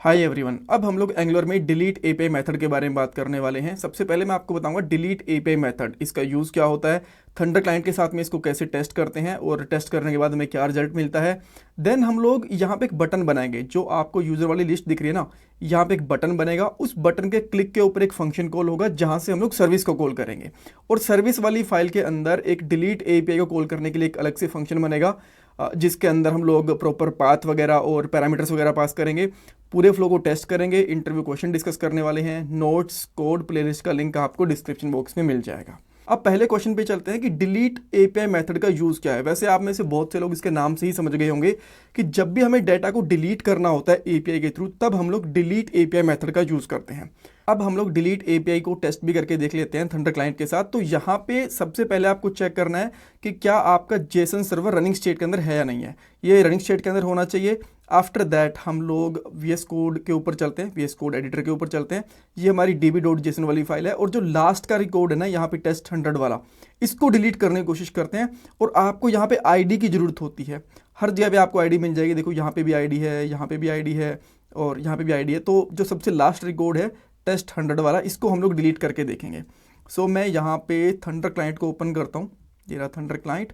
Hi everyone. अब हम लोग एंगुलर में डिलीट एपीआई मेथड के बारे में बात करने वाले हैं। सबसे पहले मैं आपको बताऊंगा डिलीट एपीआई मेथड, इसका यूज़ क्या होता है, थंडर क्लाइंट के साथ में इसको कैसे टेस्ट करते हैं और टेस्ट करने के बाद हमें क्या रिजल्ट मिलता है। देन हम लोग यहाँ पे एक बटन बनाएंगे, जो आपको यूज़र वाली लिस्ट दिख रही है ना, यहाँ पे एक बटन बनेगा। उस बटन के क्लिक के ऊपर एक फंक्शन कॉल होगा जहाँ से हम लोग सर्विस को कॉल करेंगे, और सर्विस वाली फाइल के अंदर एक डिलीट एपीआई को कॉल करने के लिए एक अलग से फंक्शन बनेगा, जिसके अंदर हम लोग प्रॉपर पाथ वगैरह और पैरामीटर्स वगैरह पास करेंगे। पूरे फ्लो को टेस्ट करेंगे, इंटरव्यू क्वेश्चन डिस्कस करने वाले हैं। नोट्स, कोड, प्लेलिस्ट का लिंक आपको डिस्क्रिप्शन बॉक्स में मिल जाएगा। अब पहले क्वेश्चन पे चलते हैं कि डिलीट एपीआई मेथड का यूज़ क्या है। वैसे आप में से बहुत से लोग इसके नाम से ही समझ गए होंगे कि जब भी हमें डेटा को डिलीट करना होता है एपीआई के थ्रू, तब हम लोग डिलीट एपीआई मेथड का यूज़ करते हैं। अब हम लोग डिलीट एपीआई को टेस्ट भी करके देख लेते हैं थंडर क्लाइंट के साथ। तो यहाँ पे सबसे पहले आपको चेक करना है कि क्या आपका जेसन सर्वर रनिंग स्टेट के अंदर है या नहीं है। ये रनिंग स्टेट के अंदर होना चाहिए। आफ्टर दैट हम लोग VS कोड के ऊपर चलते हैं, VS कोड एडिटर के ऊपर चलते हैं। ये हमारी db.json वाली फाइल है, और जो लास्ट का रिकॉर्ड है ना यहाँ पे टेस्ट 100 वाला, इसको डिलीट करने की कोशिश करते हैं। और आपको यहाँ पे आईडी की ज़रूरत होती है। हर जगह पे आपको आईडी मिल जाएगी। देखो यहाँ पे भी आईडी है, यहाँ पे भी आईडी है, और यहाँ पे भी आईडी है। तो जो सबसे लास्ट रिकॉर्ड है टेस्ट 100 वाला, इसको हम लोग डिलीट करके देखेंगे। सो मैं यहाँ पे थंडर क्लाइंट को ओपन करता हूँ। ये रहा थंडर क्लाइंट,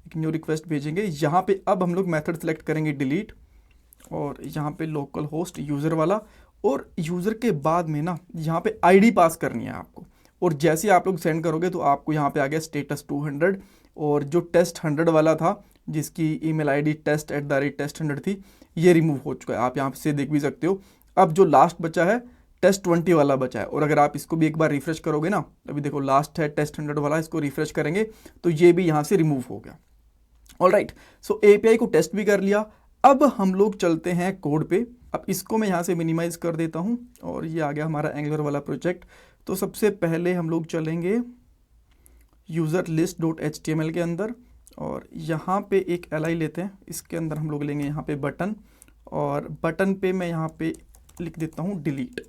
एक न्यू रिक्वेस्ट भेजेंगे। यहाँ पे अब हम लोग मेथड सेलेक्ट करेंगे डिलीट, और यहाँ पे लोकल होस्ट यूज़र वाला, और यूज़र के बाद में ना यहाँ पे आईडी पास करनी है आपको। और जैसे ही आप लोग सेंड करोगे तो आपको यहाँ पे आ गया स्टेटस 200, और जो टेस्ट 100 वाला था, जिसकी ईमेल आईडी test@test100 थी, ये रिमूव हो चुका है। आप यहाँ से देख भी सकते हो। अब जो लास्ट बचा है टेस्ट 20 वाला बचा है। और अगर आप इसको भी एक बार रिफ्रेश करोगे ना, अभी देखो लास्ट है टेस्ट 100 वाला, इसको रिफ्रेश करेंगे तो ये भी यहाँ से रिमूव हो गया। ऑलराइट, सो एपीआई को टेस्ट भी कर लिया। अब हम लोग चलते हैं कोड पे। अब इसको मैं यहाँ से मिनिमाइज कर देता हूँ, और ये आ गया हमारा एंगुलर वाला प्रोजेक्ट। तो सबसे पहले हम लोग चलेंगे यूज़र list.html के अंदर, और यहाँ पे एक li लेते हैं। इसके अंदर हम लोग लेंगे यहाँ पे बटन, और बटन पे मैं यहाँ पे लिख देता हूँ डिलीट।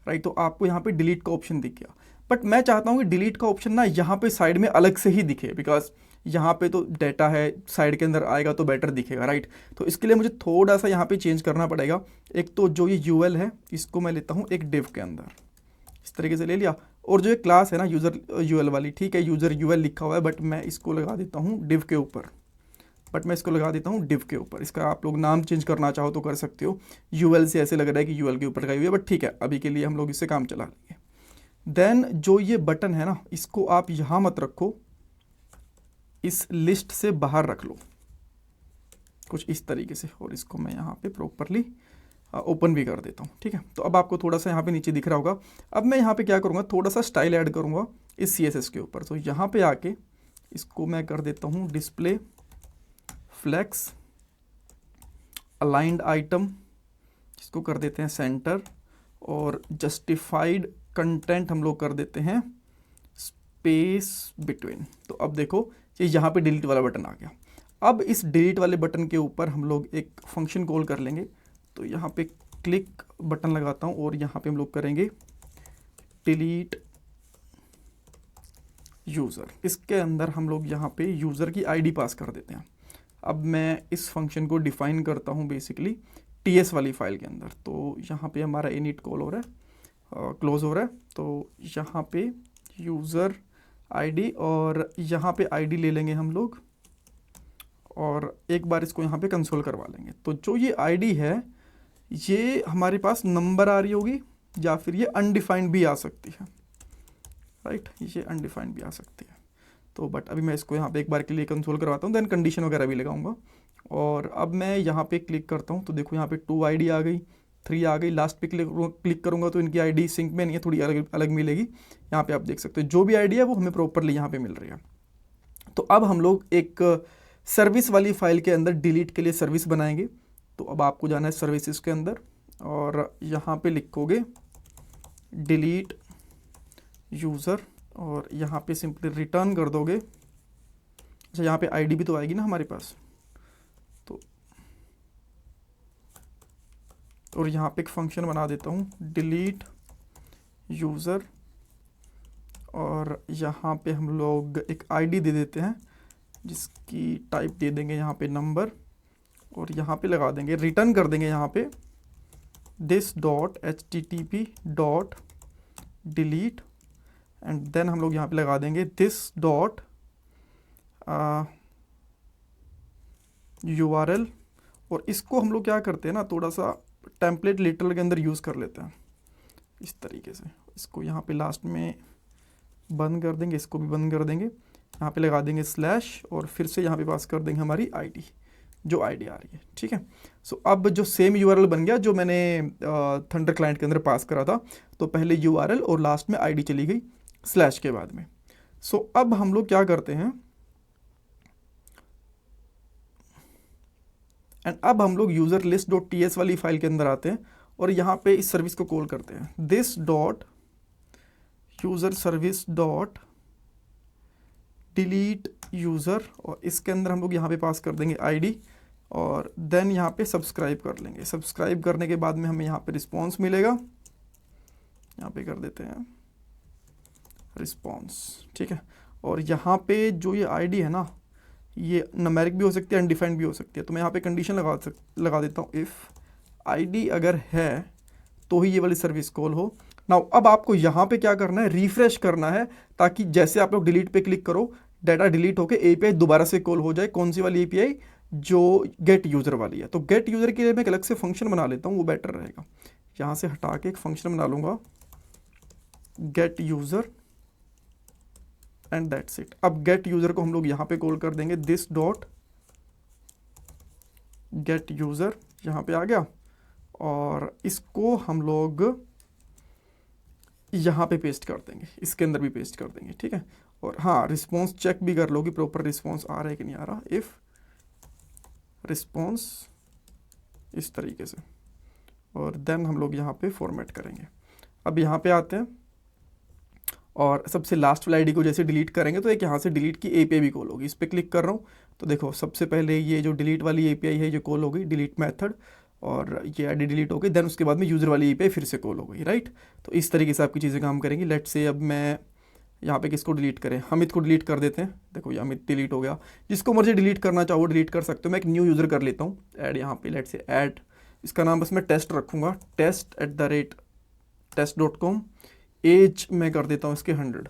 राइट, तो आपको यहाँ पे डिलीट का ऑप्शन दिख गया। बट मैं चाहता हूँ कि डिलीट का ऑप्शन ना यहाँ पे साइड में अलग से ही दिखे, बिकॉज यहाँ पे तो डेटा है, साइड के अंदर आएगा तो बेटर दिखेगा। राइट, तो इसके लिए मुझे थोड़ा सा यहाँ पे चेंज करना पड़ेगा। एक तो जो ये यूएल है, इसको मैं लेता हूँ एक डिव के अंदर, इस तरीके से ले लिया। और जो ये क्लास है ना यूज़र यूएल वाली, ठीक है, यूज़र यूएल लिखा हुआ है, बट मैं इसको लगा देता हूँ डिव के ऊपर। इसका आप लोग नाम चेंज करना चाहो तो कर सकते हो। यूएल से ऐसे लग रहा है कि यूएल के ऊपर लगाई हुई है, बट ठीक है, अभी के लिए हम लोग इससे काम चला लेंगे। देन जो ये बटन है ना, इसको आप यहाँ मत रखो, इस लिस्ट से बाहर रख लो कुछ इस तरीके से, और इसको मैं यहाँ पे प्रॉपरली ओपन भी कर देता हूँ। ठीक है, तो अब आपको थोड़ा सा यहाँ पे नीचे दिख रहा होगा। अब मैं यहाँ पे क्या करूँगा, थोड़ा सा स्टाइल ऐड करूँगा इस CSS के ऊपर। तो यहाँ पे आके इसको मैं कर देता हूँ डिस्प्ले फ्लेक्स अलाइंड आइटम, इसको कर देते हैं सेंटर, और जस्टिफाइड कंटेंट हम लोग कर देते हैं स्पेस बिटवीन। तो अब देखो ये यहाँ पे डिलीट वाला बटन आ गया। अब इस डिलीट वाले बटन के ऊपर हम लोग एक फंक्शन कॉल कर लेंगे। तो यहाँ पे क्लिक बटन लगाता हूँ, और यहाँ पे हम लोग करेंगे डिलीट यूज़र। इसके अंदर हम लोग यहाँ पे यूज़र की आईडी पास कर देते हैं। अब मैं इस फंक्शन को डिफाइन करता हूँ बेसिकली TS वाली फाइल के अंदर। तो यहाँ पे हमारा init कॉल हो रहा है, क्लोज हो रहा है। तो यहाँ पे यूज़र आईडी, और यहाँ पे आईडी ले लेंगे हम लोग, और एक बार इसको यहाँ पे कंसोल करवा लेंगे। तो जो ये आईडी है, ये हमारे पास नंबर आ रही होगी, या फिर ये अनडिफाइंड भी आ सकती है। राइट, ये अनडिफाइंड भी आ सकती है। तो बट अभी मैं इसको यहाँ पे एक बार के लिए कंसोल करवाता हूँ, देन कंडीशन वगैरह भी लगाऊंगा। और अब मैं यहाँ पे क्लिक करता हूँ, तो देखो यहाँ पे 2 आईडी आ गई, 3 आ गई। लास्ट पे क्लिक करूँगा तो इनकी आईडी सिंक में नहीं है, थोड़ी अलग अलग मिलेगी। यहाँ पे आप देख सकते हो जो भी आईडी है वो हमें प्रॉपरली यहाँ पे मिल रही है। तो अब हम लोग एक सर्विस वाली फाइल के अंदर डिलीट के लिए सर्विस बनाएंगे। तो अब आपको जाना है सर्विसेज के अंदर, और यहाँ पे लिखोगे डिलीट यूज़र, और यहाँ पे सिंपली रिटर्न कर दोगे। अच्छा, यहाँ पे आईडी भी तो आएगी ना हमारे पास, तो और यहाँ पे एक फंक्शन बना देता हूँ डिलीट यूज़र, और यहाँ पे हम लोग एक आईडी दे देते हैं, जिसकी टाइप दे देंगे यहाँ पे नंबर, और यहाँ पे लगा देंगे, रिटर्न कर देंगे यहाँ पे this dot http dot delete and then हम लोग यहाँ पे लगा देंगे दिस डॉट URL, और इसको हम लोग क्या करते हैं ना, थोड़ा सा टेम्पलेट लिटरल के अंदर यूज़ कर लेते हैं इस तरीके से। इसको यहाँ पे लास्ट में बंद कर देंगे, इसको भी बंद कर देंगे, यहाँ पे लगा देंगे स्लैश और फिर से यहाँ पे पास कर देंगे हमारी आईडी, जो आईडी आ रही है, ठीक है। सो अब जो सेम URL बन गया जो मैंने थंडर क्लाइंट के अंदर पास करा था, तो पहले URL और लास्ट में आईडी चली गई स्लैश के बाद में। सो अब हम लोग क्या करते हैं, एंड अब हम लोग यूजर लिस्ट डॉट टीएस वाली फाइल के अंदर आते हैं और यहाँ पे इस सर्विस को कॉल करते हैं, this dot user service dot delete user, और इसके अंदर हम लोग यहाँ पे पास कर देंगे आईडी और देन यहाँ पे सब्सक्राइब कर लेंगे। सब्सक्राइब करने के बाद में हमें यहाँ पे रिस्पॉन्स मिलेगा, यहाँ पे कर देते हैं रिस्पॉन्स, ठीक है। और यहाँ पे जो ये आईडी है ना, ये न्यूमेरिक भी हो सकती है, अनडिफाइंड भी हो सकती है, तो मैं यहाँ पे कंडीशन लगा देता हूँ, इफ़ आईडी अगर है तो ही ये वाली सर्विस कॉल हो। नाउ अब आपको यहाँ पे क्या करना है, रिफ्रेश करना है, ताकि जैसे आप लोग डिलीट पे क्लिक करो डाटा डिलीट होके एपीआई दोबारा से कॉल हो जाए। कौन सी वाली एपीआई, जो गेट यूज़र वाली है। तो गेट यूज़र के लिए मैं एक अलग से फंक्शन बना लेता हूँ, वो बेटर रहेगा। यहाँ से हटा के एक फंक्शन बना लूँगा gate user and that's it. अब गेट यूज़र को हम लोग यहाँ पे कॉल कर देंगे, दिस डॉट गेट यूज़र, यहाँ पे आ गया, और इसको हम लोग यहाँ पे पेस्ट कर देंगे, इसके अंदर भी पेस्ट कर देंगे, ठीक है। और हाँ, रिस्पॉन्स चेक भी कर लो कि प्रॉपर रिस्पॉन्स आ रहा है कि नहीं आ रहा। इफ़ रिस्पॉन्स इस तरीके से, और देन हम लोग यहाँ पे फॉर्मेट करेंगे। अब यहाँ पे आते हैं और सबसे लास्ट वाली आईडी को जैसे डिलीट करेंगे तो एक यहाँ से डिलीट की एपीआई भी कॉल होगी। इस पर क्लिक कर रहा हूँ तो देखो सबसे पहले ये जो डिलीट वाली एपीआई है ये कॉल हो गई, डिलीट मेथड, और ये आईडी डिलीट हो गई। देन उसके बाद में यूज़र वाली एपीआई फिर से कॉल हो गई, राइट। तो इस तरीके से आपकी चीज़ें काम करेंगी। लेट से अब मैं यहाँ पे किसको डिलीट करें, हमिद को डिलीट कर देते हैं। देखो ये हमिद डिलीट हो गया। जिसको मर्जी डिलीट करना चाहो डिलीट कर सकते हो। मैं एक न्यू यूज़र कर लेता हूँ, ऐड यहाँ पे, लेट से ऐड, इसका नाम बस मैं टेस्ट रखूँगा, test@test.com। एज मैं कर देता हूँ इसके 100,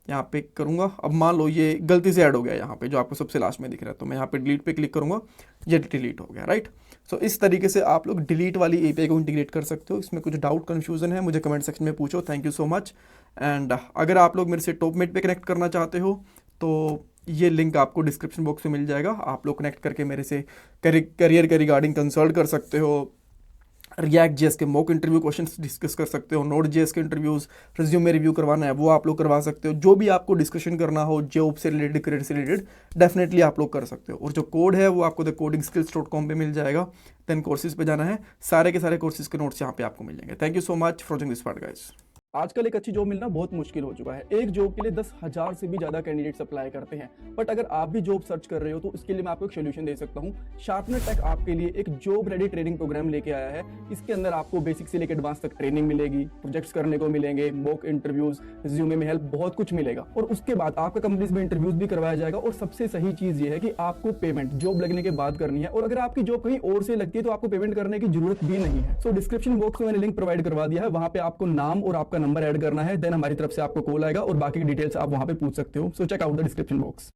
यहाँ पे करूँगा। अब मान लो ये गलती से ऐड हो गया यहाँ पे, जो आपको सबसे लास्ट में दिख रहा है, तो मैं यहाँ पे डिलीट पे क्लिक करूँगा, ये डिलीट हो गया, राइट। सो इस तरीके से आप लोग डिलीट वाली एपीआई को इंटीग्रेट कर सकते हो। इसमें कुछ डाउट कन्फ्यूज़न है मुझे कमेंट सेक्शन में पूछो। Thank you so much. And अगर आप लोग मेरे से टॉपमेट पे कनेक्ट करना चाहते हो तो ये लिंक आपको डिस्क्रिप्शन बॉक्स में मिल जाएगा। आप लोग कनेक्ट करके मेरे से करियर के रिगार्डिंग कंसल्ट कर सकते हो, रिएक्ट जेएस के मॉक इंटरव्यू क्वेश्चंस डिस्कस कर सकते हो, नोड जेएस के इंटरव्यूज़, रिज्यूमे रिव्यू करवाना है वो आप लोग करवा सकते हो। जो भी आपको डिस्कशन करना हो जॉब से रिलेटेड, करियर से रिलेटेड, डेफिनेटली आप लोग कर सकते हो। और जो कोड है वो आपको thecodingskills.com पे मिल जाएगा। देन कोर्सेज पे जाना है, सारे के सारे कोर्सेज के नोट्स यहाँ पे आपको मिल जाएंगे। Thank you so much for watching this part guys. आजकल एक अच्छी जॉब मिलना बहुत मुश्किल हो चुका है। एक जॉब के लिए 10,000 से भी ज्यादा कैंडिडेट्स अप्लाई करते हैं। बट अगर आप भी जॉब सर्च कर रहे हो तो इसके लिए मैं आपको एक सोल्यूशन दे सकता हूँ। शार्पनर टेक आपके लिए एक जॉब रेडी ट्रेनिंग प्रोग्राम लेके आया है। इसके अंदर आपको बेसिक से लेकर एडवांस तक ट्रेनिंग मिलेगी, प्रोजेक्ट्स करने को मिलेंगे, मॉक इंटरव्यूज, रिज्यूमे में हेल्प, बहुत कुछ मिलेगा। और उसके बाद आपका कंपनीज में इंटरव्यूज भी करवाया जाएगा। और सबसे सही चीज ये है कि आपको पेमेंट जॉब लगने के बाद करनी है। और अगर आपकी जॉब कहीं और से लगती है तो आपको पेमेंट करने की जरूरत भी नहीं है। सो डिस्क्रिप्शन बॉक्स में मैंने लिंक प्रोवाइड करवा दिया है, वहां पे आपको नाम और आपका नंबर ऐड करना है। देन हमारी तरफ से आपको कॉल आएगा और बाकी डिटेल्स आप वहां पे पूछ सकते हो। So check out the description box.